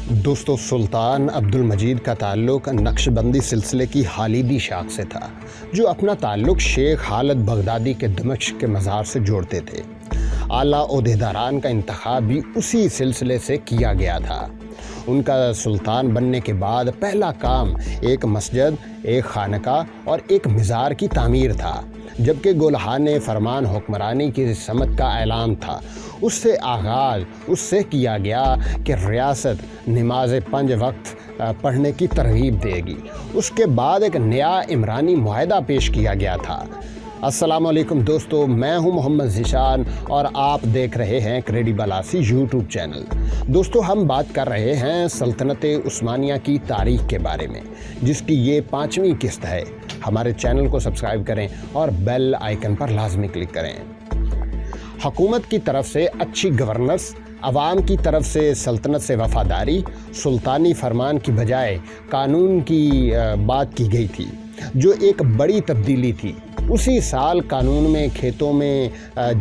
دوستو، سلطان عبدالمجید کا تعلق نقشبندی سلسلے کی خالدی شاخ سے تھا، جو اپنا تعلق شیخ خالد بغدادی کے دمشق کے مزار سے جوڑتے تھے۔ اعلیٰ عہدیداران کا انتخاب بھی اسی سلسلے سے کیا گیا تھا۔ ان کا سلطان بننے کے بعد پہلا کام ایک مسجد، ایک خانقاہ اور ایک مزار کی تعمیر تھا، جبکہ گولہان فرمان حکمرانی کی سمت کا اعلان تھا۔ اس سے آغاز اس سے کیا گیا کہ ریاست نماز 5 وقت پڑھنے کی ترغیب دے گی۔ اس کے بعد ایک نیا عمرانی معاہدہ پیش کیا گیا تھا۔ السلام علیکم دوستو، میں ہوں محمد ذیشان اور آپ دیکھ رہے ہیں کریڈیبل آسی یوٹیوب چینل۔ دوستو، ہم بات کر رہے ہیں سلطنت عثمانیہ کی تاریخ کے بارے میں، جس کی یہ 5ویں قسط ہے۔ ہمارے چینل کو سبسکرائب کریں اور بیل آئیکن پر لازمی کلک کریں۔ حکومت کی طرف سے اچھی گورننس، عوام کی طرف سے سلطنت سے وفاداری، سلطانی فرمان کی بجائے قانون کی بات کی گئی تھی، جو ایک بڑی تبدیلی تھی۔ اسی سال قانون میں کھیتوں میں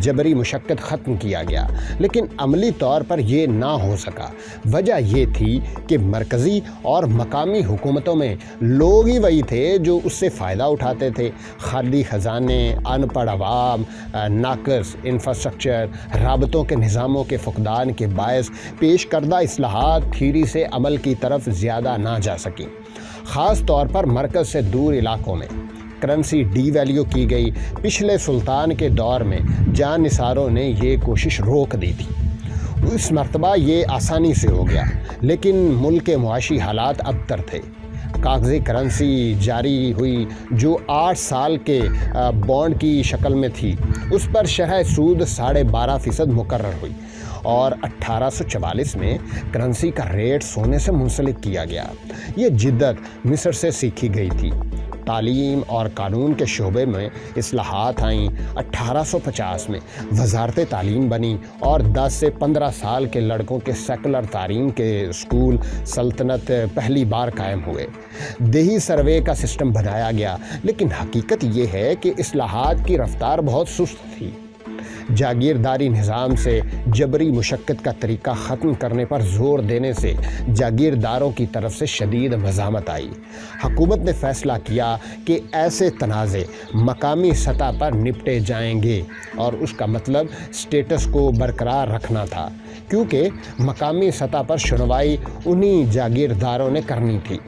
جبری مشقت ختم کیا گیا، لیکن عملی طور پر یہ نہ ہو سکا۔ وجہ یہ تھی کہ مرکزی اور مقامی حکومتوں میں لوگ ہی وہی تھے جو اس سے فائدہ اٹھاتے تھے۔ خالی خزانے، ان پڑھ عوام، ناقص انفراسٹرکچر، رابطوں کے نظاموں کے فقدان کے باعث پیش کردہ اصلاحات تھیری سے عمل کی طرف زیادہ نہ جا سکیں۔ خاص طور پر مرکز سے دور علاقوں میں کرنسی ڈی ویلیو کی گئی۔ پچھلے سلطان کے دور میں جاں نثاروں نے یہ کوشش روک دی تھی۔ اس مرتبہ یہ آسانی سے ہو گیا، لیکن ملک کے معاشی حالات ابتر تھے۔ کاغذی کرنسی جاری ہوئی جو 8 سال کے بانڈ کی شکل میں تھی، اس پر شرح سود 12.5% مقرر ہوئی، اور 1844 میں کرنسی کا ریٹ سونے سے منسلک کیا گیا۔ یہ جدت مصر سے سیکھی گئی تھی۔ تعلیم اور قانون کے شعبے میں اصلاحات آئیں۔ 1850 میں وزارت تعلیم بنی اور 10 سے 15 سال کے لڑکوں کے سیکولر تعلیم کے اسکول سلطنت پہلی بار قائم ہوئے۔ دیہی سروے کا سسٹم بنایا گیا، لیکن حقیقت یہ ہے کہ اصلاحات کی رفتار بہت سست تھی۔ جاگیرداری نظام سے جبری مشقت کا طریقہ ختم کرنے پر زور دینے سے جاگیرداروں کی طرف سے شدید مزاحمت آئی۔ حکومت نے فیصلہ کیا کہ ایسے تنازع مقامی سطح پر نپٹے جائیں گے، اور اس کا مطلب سٹیٹس کو برقرار رکھنا تھا، کیونکہ مقامی سطح پر سنوائی انہی جاگیرداروں نے کرنی تھی۔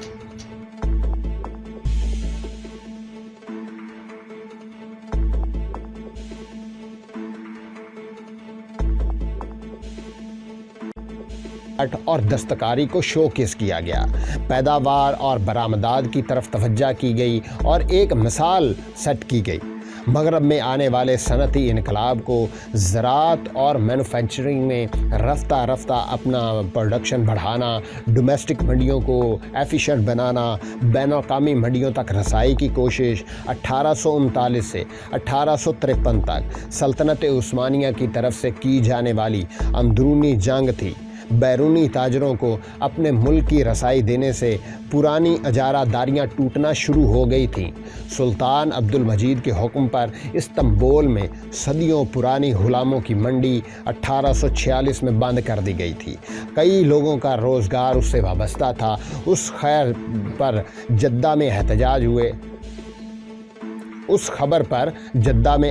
اور دستکاری کو شوکیس کیا گیا۔ پیداوار اور برآمدات کی طرف توجہ کی گئی اور ایک مثال سیٹ کی گئی۔ مغرب میں آنے والے صنعتی انقلاب کو زراعت اور مینوفیکچرنگ میں رفتہ رفتہ اپنا پروڈکشن بڑھانا، ڈومیسٹک منڈیوں کو ایفیشینٹ بنانا، بین الاقوامی منڈیوں تک رسائی کی کوشش 1839 سے 1853 تک سلطنت عثمانیہ کی طرف سے کی جانے والی اندرونی جنگ تھی۔ بیرونی تاجروں کو اپنے ملک کی رسائی دینے سے پرانی اجارہ داریاں ٹوٹنا شروع ہو گئی تھیں۔ سلطان عبدالمجید کے حکم پر استنبول میں صدیوں پرانی غلاموں کی منڈی 1846 میں بند کر دی گئی تھی۔ کئی لوگوں کا روزگار اس سے وابستہ تھا۔ اس خبر پر جدہ میں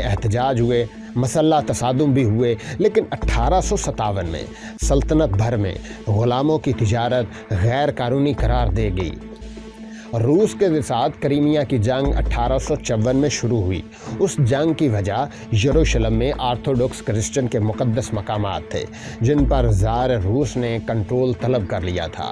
احتجاج ہوئے، مسلح تصادم بھی ہوئے، لیکن 1857 میں سلطنت بھر میں غلاموں کی تجارت غیر قانونی قرار دے گئی۔ روس کے ساتھ کریمیا کی جنگ 1854 میں شروع ہوئی۔ اس جنگ کی وجہ یروشلم میں آرتھوڈوکس کرسچن کے مقدس مقامات تھے، جن پر زار روس نے کنٹرول طلب کر لیا تھا۔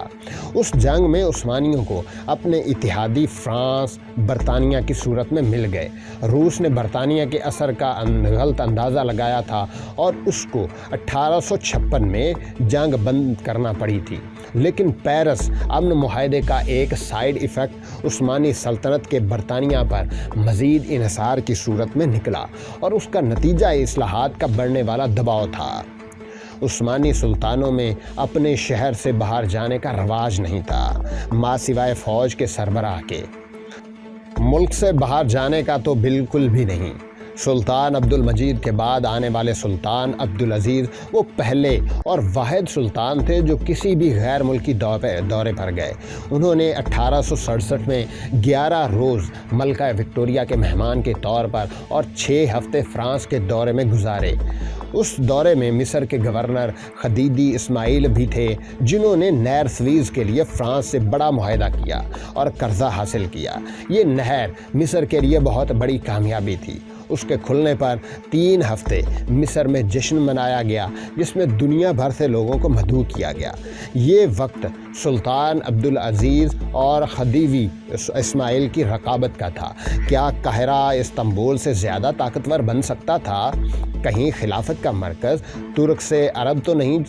اس جنگ میں عثمانیوں کو اپنے اتحادی فرانس، برطانیہ کی صورت میں مل گئے۔ روس نے برطانیہ کے اثر کا غلط اندازہ لگایا تھا اور اس کو 1856 میں جنگ بند کرنا پڑی تھی، لیکن پیرس امن معاہدے کا ایک سائیڈ ایفیکٹ عثمانی سلطنت کے برطانیہ پر مزید انحصار کی صورت میں نکلا، اور اس کا نتیجہ اصلاحات کا بڑھنے والا دباؤ تھا۔ عثمانی سلطانوں میں اپنے شہر سے باہر جانے کا رواج نہیں تھا، ماں سوائے فوج کے سربراہ کے۔ ملک سے باہر جانے کا تو بالکل بھی نہیں۔ سلطان عبد المجید کے بعد آنے والے سلطان عبد العزیز وہ پہلے اور واحد سلطان تھے جو کسی بھی غیر ملکی دورے پر گئے۔ انہوں نے 1867 میں 11 روز ملکہ وکٹوریہ کے مہمان کے طور پر اور 6 ہفتے فرانس کے دورے میں گزارے۔ اس دورے میں مصر کے گورنر خدیوی اسماعیل بھی تھے، جنہوں نے نہر سویز کے لیے فرانس سے بڑا معاہدہ کیا اور قرضہ حاصل کیا۔ یہ نہر مصر کے لیے بہت بڑی کامیابی تھی۔ اس کے کھلنے پر 3 ہفتے مصر میں جشن منایا گیا، جس میں دنیا بھر سے لوگوں کو مدعو کیا گیا۔ یہ وقت سلطان عبد العزیز اور خدیوی اسماعیل کی رقابت کا تھا۔ کیا قاہرہ استنبول سے زیادہ طاقتور بن سکتا تھا؟ کہیں خلافت کا مرکز ترک سے عرب تو نہیں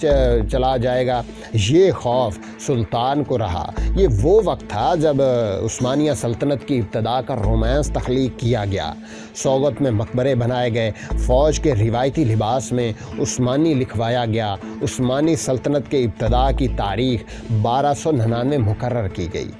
چلا جائے گا؟ یہ خوف سلطان کو رہا۔ یہ وہ وقت تھا جب عثمانیہ سلطنت کی ابتدا کا رومانس تخلیق کیا گیا۔ سوگوت میں مقبرے بنائے گئے، فوج کے روایتی لباس میں عثمانی لکھوایا گیا۔ عثمانی سلطنت کے ابتدا کی تاریخ 1299 مقرر کی گئی۔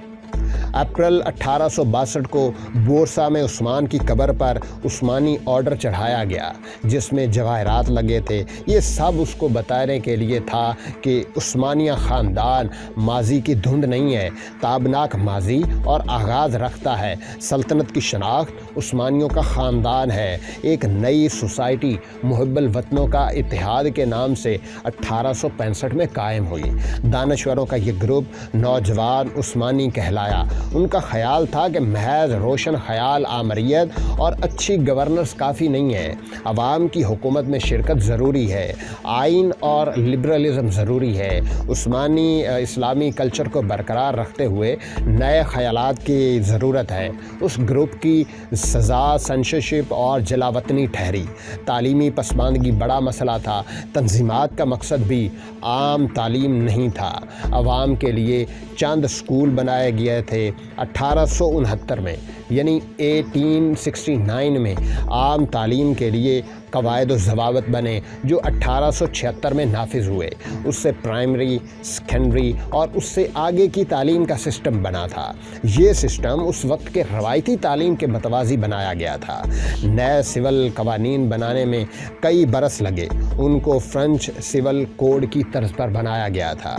اپریل 1862 کو بورسا میں عثمان کی قبر پر عثمانی آرڈر چڑھایا گیا، جس میں جواہرات لگے تھے۔ یہ سب اس کو بتانے کے لیے تھا کہ عثمانیہ خاندان ماضی کی دھند نہیں ہے، تابناک ماضی اور آغاز رکھتا ہے۔ سلطنت کی شناخت عثمانیوں کا خاندان ہے۔ ایک نئی سوسائٹی محب الوطنوں کا اتحاد کے نام سے 1865 میں قائم ہوئی۔ دانشوروں کا یہ گروپ نوجوان عثمانی کہلایا۔ ان کا خیال تھا کہ محض روشن خیال آمریت اور اچھی گورننس کافی نہیں ہے، عوام کی حکومت میں شرکت ضروری ہے، آئین اور لبرلزم ضروری ہے۔ عثمانی اسلامی کلچر کو برقرار رکھتے ہوئے نئے خیالات کی ضرورت ہے۔ اس گروپ کی سزا سنسرشپ اور جلاوطنی ٹھہری۔ تعلیمی پسماندگی بڑا مسئلہ تھا۔ تنظیمات کا مقصد بھی عام تعلیم نہیں تھا۔ عوام کے لیے چند اسکول بنائے گئے تھے۔ 1869 میں یعنی 1869 میں عام تعلیم کے لیے قواعد و ضوابط بنے، جو 1876 میں نافذ ہوئے۔ اس سے پرائمری، سیکنڈری اور اس سے آگے کی تعلیم کا سسٹم بنا تھا۔ یہ سسٹم اس وقت کے روایتی تعلیم کے متوازی بنایا گیا تھا۔ نئے سول قوانین بنانے میں کئی برس لگے۔ ان کو فرینچ سول کوڈ کی طرز پر بنایا گیا تھا۔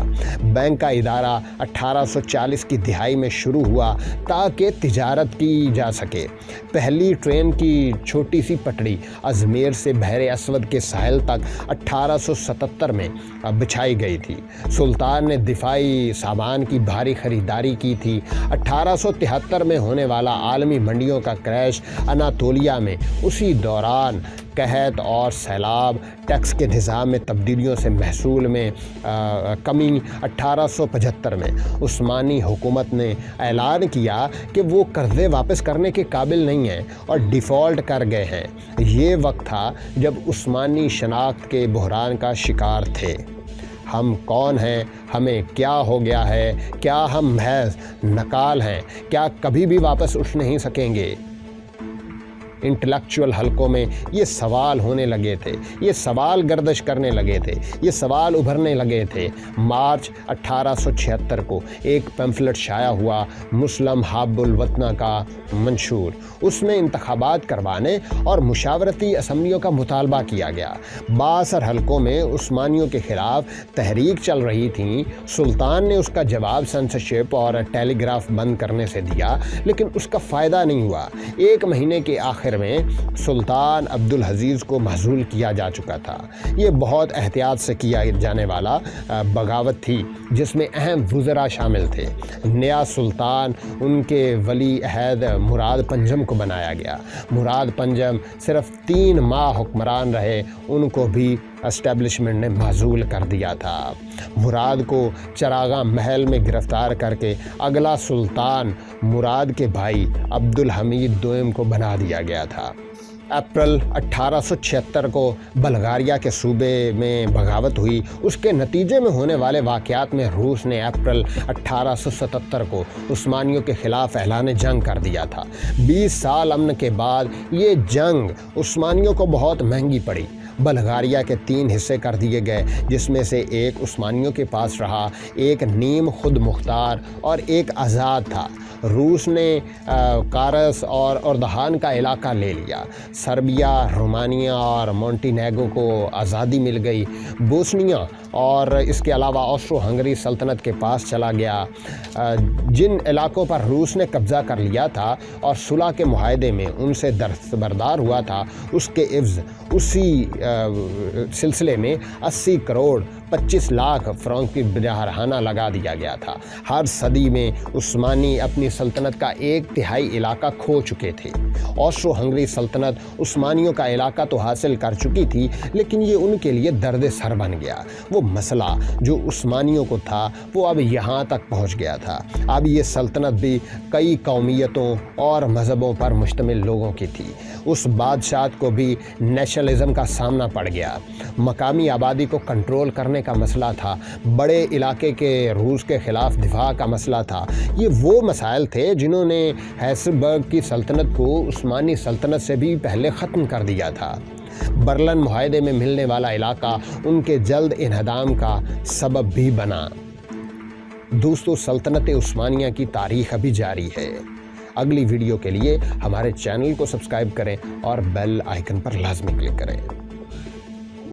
بینک کا ادارہ 1840 کی دہائی میں شروع ہوا تاکہ تجارت کی جا سکے۔ پہلی ٹرین کی چھوٹی سی پٹڑی ازمیر سے بحر اسود کے ساحل تک 1877 میں بچھائی گئی تھی۔ سلطان نے دفاعی سامان کی بھاری خریداری کی تھی۔ 1873 میں ہونے والا عالمی منڈیوں کا کریش اناطولیہ میں اسی دوران قحط اور سیلاب، ٹیکس کے نظام میں تبدیلیوں سے محصول میں کمی۔ 1875 میں عثمانی حکومت نے اعلان کیا کہ وہ قرضے واپس کرنے کے قابل نہیں ہیں اور ڈیفالٹ کر گئے ہیں۔ یہ وقت تھا جب عثمانی شناخت کے بحران کا شکار تھے۔ ہم کون ہیں؟ ہمیں کیا ہو گیا ہے؟ کیا ہم محض نقال ہیں؟ کیا کبھی بھی واپس اٹھ نہیں سکیں گے؟ انٹلیکچول حلقوں میں یہ سوال ہونے لگے تھے، یہ سوال گردش کرنے لگے تھے، یہ سوال ابھرنے لگے تھے۔ مارچ 1876 کو ایک پیمفلٹ شائع ہوا، مسلم حب الوطنہ کا منشور۔ اس میں انتخابات کروانے اور مشاورتی اسمبلیوں کا مطالبہ کیا گیا۔ بااثر حلقوں میں عثمانیوں کے خلاف تحریک چل رہی تھیں۔ سلطان نے اس کا جواب سنسرشپ اور ٹیلی گراف بند کرنے سے دیا، لیکن اس کا فائدہ نہیں ہوا۔ 1 مہینے کے آخر میں سلطان عبد العزیز کو محصول کیا جا چکا تھا۔ یہ بہت احتیاط سے کیا جانے والا بغاوت تھی، جس میں اہم وزراء شامل تھے۔ نیا سلطان ان کے ولی عہد مراد پنجم کو بنایا گیا۔ مراد پنجم صرف 3 ماہ حکمران رہے، ان کو بھی اسٹیبلشمنٹ نے معزول کر دیا تھا۔ مراد کو چراغاں محل میں گرفتار کر کے اگلا سلطان مراد کے بھائی عبد الحمید دوئم کو بنا دیا گیا تھا۔ اپریل 1876 کو بلغاریہ کے صوبے میں بغاوت ہوئی۔ اس کے نتیجے میں ہونے والے واقعات میں روس نے اپریل 1877 کو عثمانیوں کے خلاف اعلان جنگ کر دیا تھا۔ 20 سال امن کے بعد یہ جنگ عثمانیوں کو بہت مہنگی پڑی۔ بلغاریہ کے 3 حصے کر دیے گئے، جس میں سے ایک عثمانیوں کے پاس رہا، ایک نیم خود مختار اور ایک آزاد تھا۔ روس نے کارس اور اردہان کا علاقہ لے لیا۔ سربیا، رومانیہ اور مونٹینیگرو کو آزادی مل گئی۔ بوسنیا اور اس کے علاوہ آسٹرو ہنگری سلطنت کے پاس چلا گیا۔ جن علاقوں پر روس نے قبضہ کر لیا تھا اور صلح کے معاہدے میں ان سے دستبردار ہوا تھا، اس کے عوض اسی سلسلے میں 80 کروڑ 25 لاکھ فرانک کی جارحانہ لگا دیا گیا تھا۔ ہر صدی میں عثمانی اپنی سلطنت کا 1/3 علاقہ کھو چکے تھے۔ آسٹرو ہنگری سلطنت عثمانیوں کا علاقہ تو حاصل کر چکی تھی، لیکن یہ ان کے لیے درد سر بن گیا۔ وہ مسئلہ جو عثمانیوں کو تھا وہ اب یہاں تک پہنچ گیا تھا۔ اب یہ سلطنت بھی کئی قومیتوں اور مذہبوں پر مشتمل لوگوں کی تھی۔ اس بادشاہت کو بھی نیشنلزم کا سامنا پڑ گیا۔ مقامی آبادی کو کنٹرول کرنے کا مسئلہ تھا، بڑے علاقے کے روس کے خلاف دفاع کا مسئلہ تھا۔ یہ وہ مسائل تھے جنہوں نے ہیسبرگ کی سلطنت کو عثمانی سلطنت سے بھی پہلے ختم کر دیا تھا۔ برلن معاہدے میں ملنے والا علاقہ ان کے جلد انہدام کا سبب بھی بنا۔ دوستو، سلطنت عثمانیہ کی تاریخ ابھی جاری ہے۔ اگلی ویڈیو کے لیے ہمارے چینل کو سبسکرائب کریں اور بیل آئیکن پر لازمی کلک کریں۔